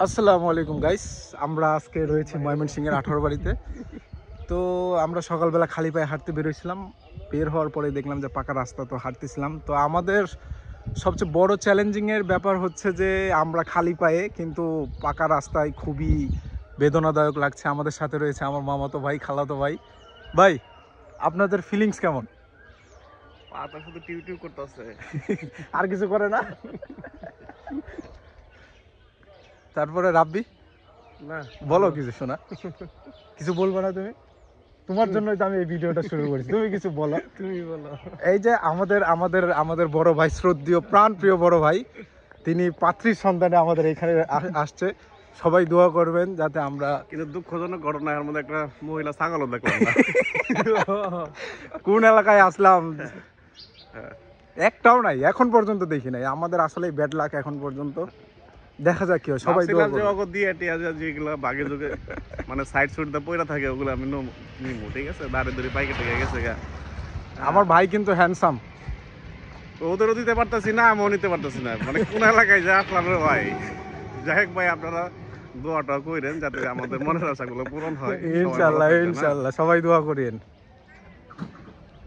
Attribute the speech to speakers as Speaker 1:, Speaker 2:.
Speaker 1: আসসালামু আলাইকুম গাইস, আমরা আজকে রয়েছি ময়মনসিংহের 18 বাড়িতে। তো আমরা সকালবেলা খালি পায়ে হাঁটতে বেরোইছিলাম। বের হওয়ার পরে দেখলাম যে পাকা রাস্তা, তো হাঁটতেছিলাম। তো আমাদের সবচেয়ে বড় চ্যালেঞ্জিংয়ের ব্যাপার হচ্ছে যে আমরা খালি পায়ে কিন্তু পাকা রাস্তায় খুবই বেদনাদায়ক লাগছে। আমাদের সাথে রয়েছে আমার মামাতো ভাই, খালাতো ভাই। ভাই, আপনাদের ফিলিংস কেমন?
Speaker 2: পাতা শুধু টিউ টিউ করতেছে।
Speaker 1: আর কিছু করে না? তারপরে রাব্বি,
Speaker 2: না
Speaker 1: বলো কিছু শোনা। কিছু বলবো না তুমি? তোমার জন্যই তো আমি এই ভিডিওটা শুরু করেছি, তুমি কিছু বলো।
Speaker 2: তুমি বলো।
Speaker 1: এই যে আমাদের আমাদের আমাদের বড় ভাই, শ্রদ্ধেয় প্রাণ প্রিয় বড় ভাই, তিনি পাত্রীর সন্তানে আমাদের এখানে আসছে। সবাই দোয়া করবেন যাতে আমরা।
Speaker 2: কিন্তু দুঃখজনক ঘটনা, এর মধ্যে একটা মহিলা ছাগলও দেখলাম না।
Speaker 1: কোন এলাকায় আসলাম একটাও নাই, এখন পর্যন্ত দেখি নাই। আমাদের আসলে ব্যাড লাক এখন পর্যন্ত। দেখা যাক কি হয়, সবাই দোয়া
Speaker 2: ভাবছিলাম যে
Speaker 1: করবেন।
Speaker 2: ওকে দিয়ে টিয়া যেগুলো বাগে যুগে মানে সাইড সুট দা পয়রা থাকে, ওগুলো আমি নিমু, ঠিক আছে? দাঁড়ে ধরে পাইকে থেকে গেছে গা।
Speaker 1: আমার ভাই কিন্তু হ্যান্ডসাম।
Speaker 2: ওদেরও দিতে পারতেছি না, আমিও নিতে পারতেছি না, মানে কোন এলাকায় যা আসলাম রে ভাই। যাই হোক ভাই, আপনারা দোয়াটা কইরেন যাতে আমাদের মনের আশাগুলো পূরণ হয়। সবাই ভালো
Speaker 1: ইনশাল্লাহ
Speaker 2: থাকবেন, হ্যাঁ?
Speaker 1: ইনশাল্লাহ, সবাই দোয়া করেন।